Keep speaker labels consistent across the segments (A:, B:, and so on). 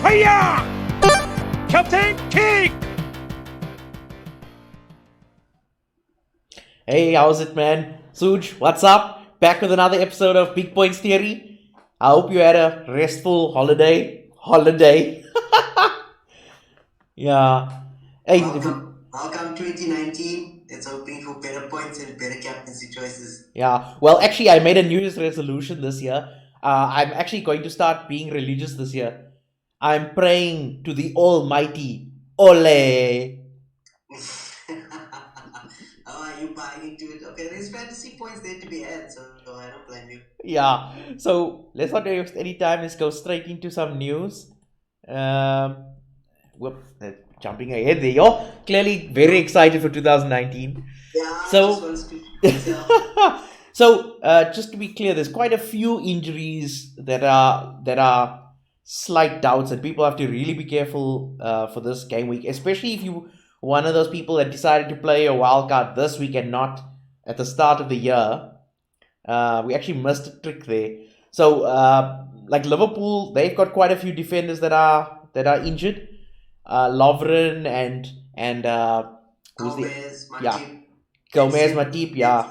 A: Hiya! Captain Kick!
B: Hey, how's it, man? Suj, what's up? Back with another episode of Big Points Theory. I hope you had a restful holiday. Yeah. Hey,
C: Welcome 2019. It's hoping for better points and better captaincy choices.
B: yeah. Well, actually, I made a New Year's resolution this year. I'm actually going to start being religious this year. I'm praying to the Almighty. Ole.
C: How are you buying into it? Okay, there's fantasy points there to be had, so I don't blame you.
B: Yeah. So let's not waste any time. Let's go straight into some news. Jumping ahead there, you're clearly very excited for 2019.
C: Yeah,
B: So,
C: just wants to
B: so just to be clear, there's quite a few injuries that are slight doubts, and people have to really be careful for this game week, especially if you one of those people that decided to play a wild card this week and not at the start of the year. We actually missed a trick there. So, like Liverpool, they've got quite a few defenders that are injured. Lovren and who's
C: Gomez,
B: yeah,
C: Matip.
B: Gomez, Matip, yeah,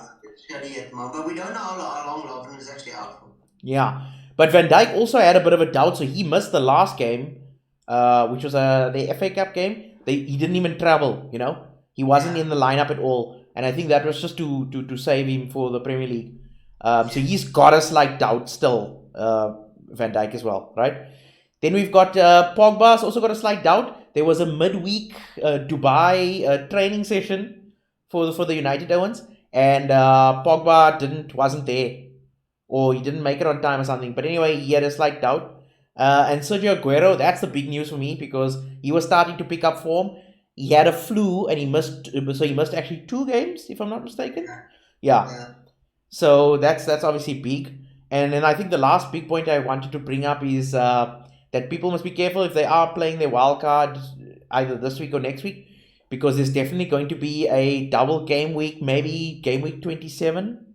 C: Shady at the moment, but we don't know how long Lovren is actually out for.
B: yeah. But Van Dijk also had a bit of a doubt, so he missed the last game, which was the FA Cup game. He didn't even travel, he wasn't in the lineup at all, and I think that was just to save him for the Premier League. So he's got a slight doubt still, Van Dijk as well, right? Then we've got Pogba's also got a slight doubt. There was a midweek Dubai training session for the United Owens, and Pogba wasn't there, or he didn't make it on time or something. But anyway, he had a slight doubt. And Sergio Aguero, that's the big news for me because he was starting to pick up form. He had a flu and he missed actually 2 games, if I'm not mistaken. Yeah. So that's obviously big. And then I think the last big point I wanted to bring up is that people must be careful if they are playing their wild card either this week or next week, because there's definitely going to be a double game week, maybe game week 27.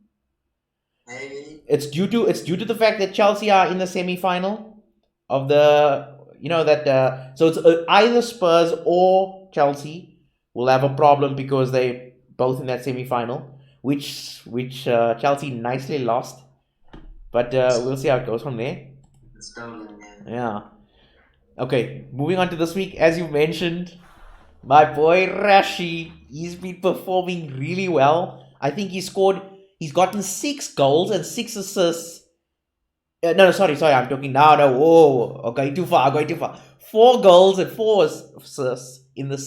C: Maybe.
B: It's due to the fact that Chelsea are in the semi-final of the so it's either Spurs or Chelsea will have a problem because they both in that semi-final, which Chelsea nicely lost, but we'll see how it goes from there.
C: It's stolen, man.
B: Yeah. Okay, moving on to this week, as you mentioned, my boy Rashi, he's been performing really well. I think he's gotten 6 goals and 6 assists. No, sorry, I'm talking now. No, whoa, okay, too far, going too far. 4 goals and 4 assists in the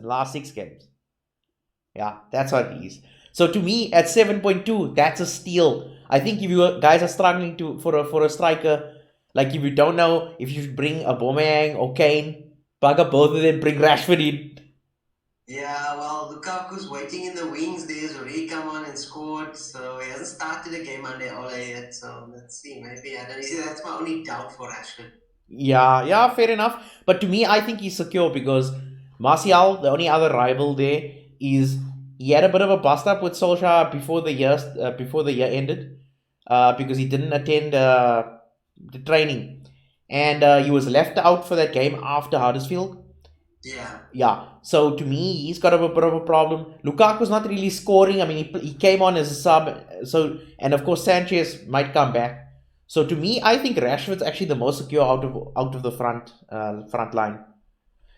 B: last 6 games. Yeah, that's what it is. So to me, at 7.2, that's a steal. I think if you guys are struggling for a striker, like if you don't know if you should bring Aubameyang or Kane, bug up both of them, bring Rashford in.
C: Yeah, well, Lukaku's waiting in the wings. There's already come on and scored, so he hasn't started a game under Ole yet. So let's see, maybe I don't know. See, that's my only doubt for Rashford.
B: Yeah, fair enough. But to me, I think he's secure because Martial, the only other rival there, is he had a bit of a bust up with Solskjaer before the year ended, because he didn't attend the training, and he was left out for that game after Huddersfield. Yeah. So to me, he's got a bit of a problem. Lukaku's not really scoring. I mean, he came on as a sub. So, and of course Sanchez might come back. So to me, I think Rashford's actually the most secure out of the front line.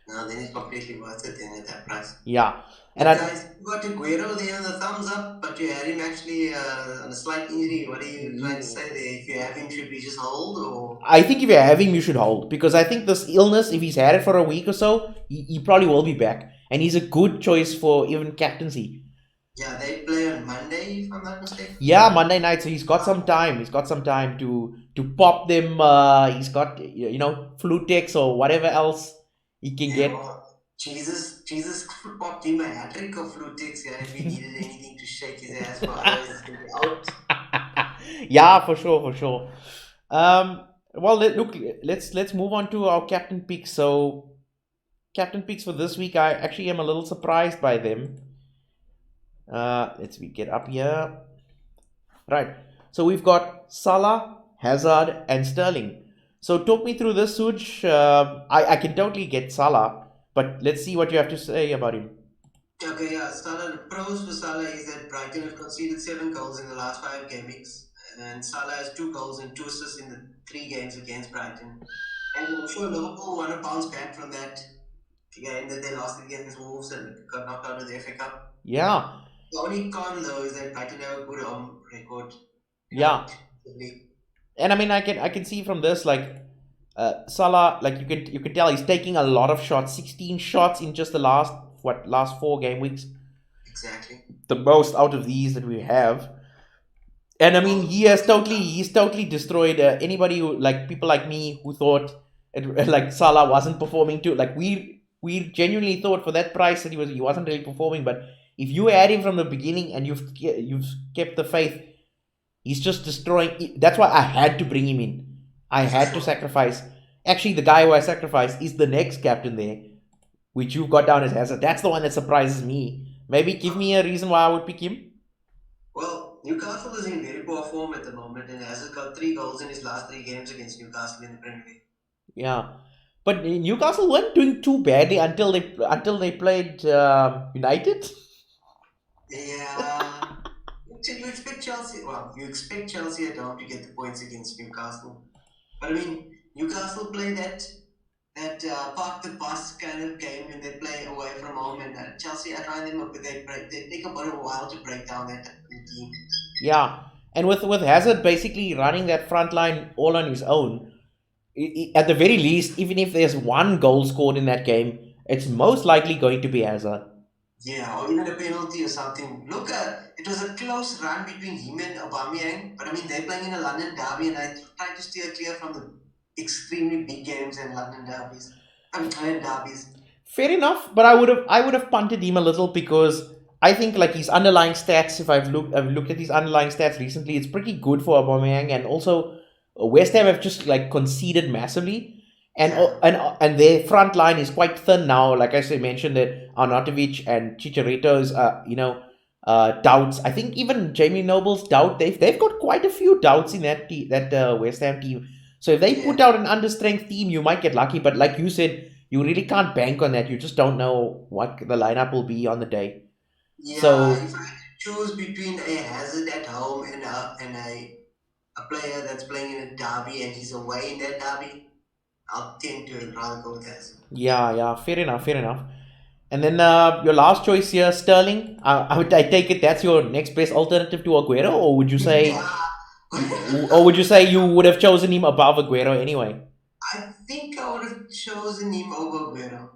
C: No, then it's completely worth it then at that price.
B: Yeah. And
C: guys, you got Aguero there on the thumbs up, but you had him actually on a slight injury. What are you trying to say there? If you have him, should we just hold? Or
B: I think if you have him, you should hold, because I think this illness, if he's had it for a week or so, he probably will be back, and he's a good choice for even captaincy.
C: Yeah, they play on Monday, if I'm not mistaken.
B: Yeah, Monday night, so he's got some time. He's got some time to pop them. He's got Flutex or whatever else he can get.
C: Well, Jesus popped him a hat-trick of Flutex, yeah, if he needed anything to shake his ass for, otherwise he's going to be out.
B: Yeah, for sure. Well, let's move on to our captain picks. So, captain picks for this week, I actually am a little surprised by them. Let's get up here. Right. So we've got Salah, Hazard, and Sterling. So talk me through this, Suj. I can totally get Salah, but let's see what you have to say about him.
C: Okay, yeah. Salah, the pros for Salah is that Brighton have conceded 7 goals in the last 5 game weeks, and Salah has 2 goals and 2 assists in the 3 games against Brighton. And I'm sure Liverpool want to bounce back from that game that they lost against Wolves and got knocked out of the FA Cup.
B: Yeah,
C: The only con though is that Brighton have a good home record,
B: yeah.
C: defensively.
B: And I mean, I can see from this like Salah, like you can tell he's taking a lot of shots, 16 shots in just the last 4 game weeks,
C: Exactly.
B: the most out of these that we have. And I mean,
C: Well,
B: he's totally destroyed anybody who, like people like me who thought like Salah wasn't performing too. Like we genuinely thought for that price that he wasn't really performing. But if you had him from the beginning and you've kept the faith, he's just destroying. That's why I had to bring him in. I
C: for
B: had to
C: sure.
B: sacrifice. Actually, the guy who I sacrificed is the next captain there, which you've got down as Hazard. That's the one that surprises me. Maybe give me a reason why I would pick him.
C: Well, Newcastle is in very poor form at the moment and has got 3 goals in his last 3 games against Newcastle in the Premier League.
B: Yeah, but Newcastle weren't doing too badly until they played United.
C: Yeah. So you expect Chelsea, well, you expect Chelsea at home to get the points against Newcastle. But I mean, Newcastle play that park the bus kind of game when they play away from home, and Chelsea, I find them, but they take a bit of a while to break down that team.
B: Yeah, and with Hazard basically running that front line all on his own, at the very least, even if there's one goal scored in that game, it's most likely going to be Hazard.
C: Yeah, or even a penalty or something. Look, it was a close run between him and Aubameyang, but I mean, they're playing in a London derby, and I try to steer clear from the extremely big games and London derbies. And derbies.
B: Fair enough, but I would have punted him a little because I think like his underlying stats. If I've looked at his underlying stats recently, it's pretty good for Aubameyang, and also West Ham have just like conceded massively, and
C: Yeah,
B: and their front line is quite thin now. Like I said, mentioned that Arnautovic and Chicharito's doubts. I think even Jamie Noble's doubt. They've got quite a few doubts in that West Ham team. So if they
C: yeah,
B: put out an understrength team, you might get lucky. But like you said, you really can't bank on that. You just don't know what the lineup will be on the day.
C: yeah.
B: So
C: If I had to choose between a Hazard at home and a player that's playing in a derby and he's away in that derby, I'll tend to rather go with Hazard.
B: yeah, yeah, fair enough, fair enough. And then your last choice here, Sterling. I take it that's your next best alternative to Aguero,
C: Yeah.
B: or would you say you would have chosen him above Aguero anyway?
C: I think I would have chosen him over Guerrero.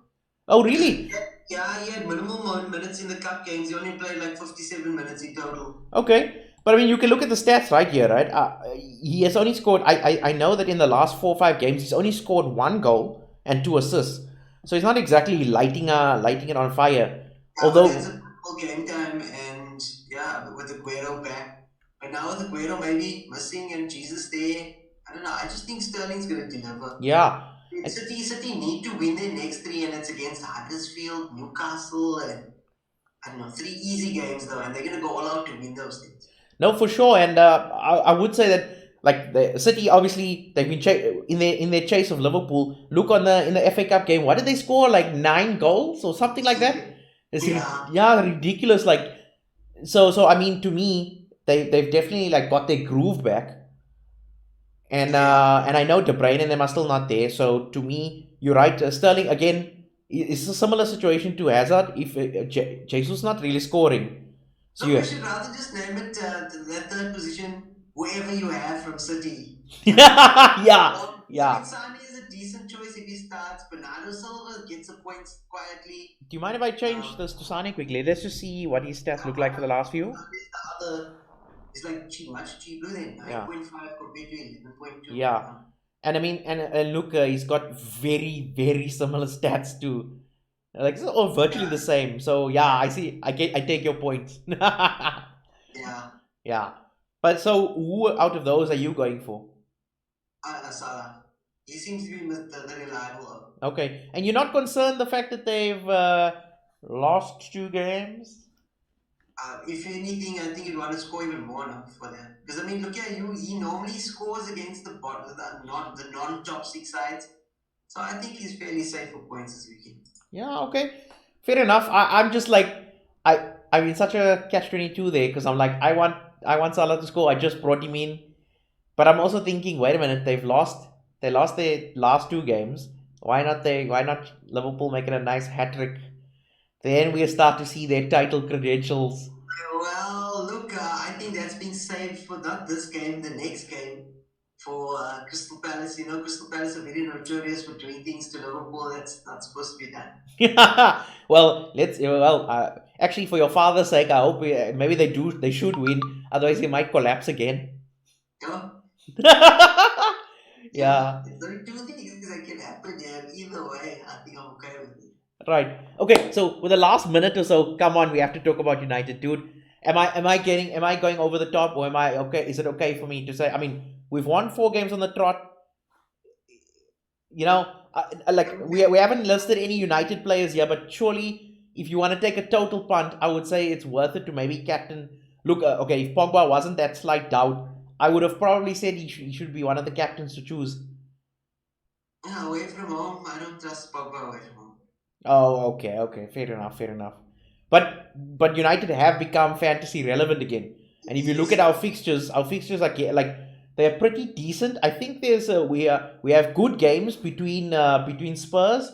B: Oh,
C: Because
B: really?
C: yeah, he had minimal minutes in the cup games. He only played like 57 minutes in total.
B: Okay. But I mean, you can look at the stats right here, right? He has only scored. I know that in the last 4 or 5 games, he's only scored 1 goal and 2 assists. So he's not exactly lighting it on fire.
C: Yeah, but that's
B: Although,
C: a full game time, and yeah, with Aguero back. But now with Aguero maybe missing and Jesus there, I don't know. I just think Sterling's going to deliver.
B: yeah,
C: City need to win their next 3, and it's against Huddersfield, Newcastle, and I don't know, 3 easy games though, and they're going to go all out to win those things.
B: no, for sure. And I would say that like the City, obviously they've been in their chase of Liverpool. Look on the in the FA Cup game. What did they score? Like 9 goals or something like that.
C: Yeah,
B: Yeah, ridiculous. Like so. I mean, to me, they've definitely like got their groove back.
C: yeah.
B: And I know De Bruyne and them are still not there. So to me, you're right. Sterling again is a similar situation to Hazard. If Jesus not really scoring, so
C: Look, we
B: you
C: should rather just name it that third position, whoever you have from City.
B: yeah,
C: Well,
B: yeah.
C: Sane is a decent choice if he starts. Bernardo Silva gets the points quietly.
B: Do you mind if I change
C: Um,
B: this to Sane quickly? Let's just see what his stats look like for the last few.
C: the other is like much cheaper than
B: Yeah,
C: 9.5 compared to 11.2.
B: yeah. And I mean, and look, he's got very similar stats to like it's all virtually the same. So yeah, I see. I take your point.
C: Yeah,
B: Yeah. But so who out of those are you going for?
C: Salah. He seems to be the reliable.
B: Okay. And you're not concerned the fact that they've lost 2 games?
C: If anything, I think you'd want to score even more now for that. Because I mean, look at you. He normally scores against the bottom, the non-top six sides. So I think he's fairly safe for points this weekend.
B: Yeah, okay. Fair enough. I'm just like I'm in such a catch-22 there because I'm like I want Salah to score. I just brought him in, but I'm also thinking, wait a minute, they lost their last two games. Why not Liverpool make it a nice hat trick? Then we start to see their title credentials.
C: Well, look, I think that's been saved for not this game, the next game for Crystal Palace. You know, Crystal Palace are very notorious for doing things to Liverpool that's not supposed to be done.
B: Actually, for your father's sake, I hope maybe they should win. Otherwise, they might collapse again.
C: You know?
B: Yeah.
C: There are two things that can happen. Yeah, either way, I think I'm okay with it.
B: Right. Okay. So with the last minute or so, come on, we have to talk about United, dude. Am I going over the top, or am I okay? Is it okay for me to say? I mean, we've won 4 games on the trot. You know, like we haven't listed any United players here, but surely if you want to take a total punt, I would say it's worth it to maybe captain. Look, okay, if Pogba wasn't that slight doubt, I would have probably said he should be one of the captains to choose.
C: Yeah, away from home, I don't trust Pogba away from home.
B: Oh, okay, fair enough. But United have become fantasy relevant again, and if you look at our fixtures are like they're pretty decent. I think we have good games between Spurs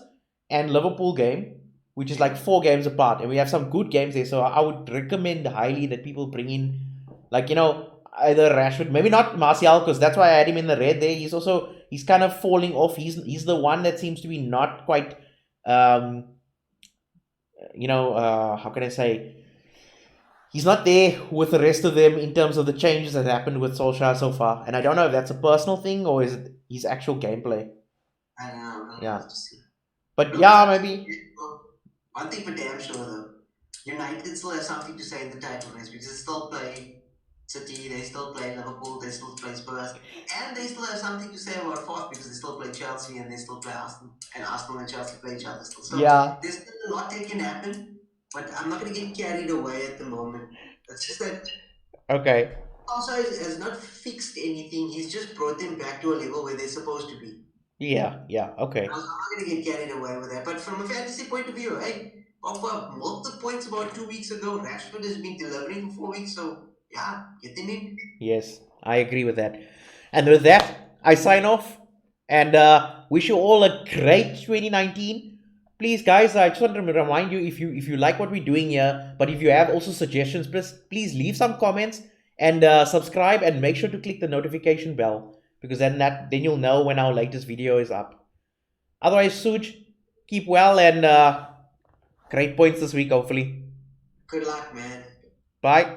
B: and Liverpool game, which is like 4 games apart, and we have some good games there. So I would recommend highly that people bring in, like, either Rashford, maybe not Martial, because that's why I had him in the red there. He's kind of falling off. He's the one that seems to be not quite um how can I say, he's not there with the rest of them in terms of the changes that happened with Solskjaer so far. And I don't know if that's a personal thing or is it his actual gameplay.
C: I don't know. We'll
B: Yeah.
C: have to see.
B: But
C: Look,
B: yeah, maybe.
C: one thing for damn sure though, United still have something to say in the title race because they still play City, they still play Liverpool, they still play Spurs, and they still have something to say about fourth because they still play Chelsea and they still play Arsenal, and Arsenal and Chelsea play each other still. So
B: Yeah.
C: there's still a lot that can happen, but I'm not going to get carried away at the moment. It's just that
B: Okay.
C: also has not fixed anything. He's just brought them back to a level where they're supposed to be.
B: Yeah. Okay.
C: I'm not going to get carried away with that. But from a fantasy point of view, hey, Pogba multiple points about 2 weeks ago. Rashford has been delivering for 4 weeks, so yeah, get them in.
B: Yes, I agree with that. And with that, I sign off and wish you all a great 2019. Please, guys, I just want to remind you, if you like what we're doing here, but if you have also suggestions, please leave some comments and subscribe and make sure to click the notification bell because then you'll know when our latest video is up. Otherwise, Suj, keep well and great points this week, hopefully.
C: Good luck, man.
B: Bye.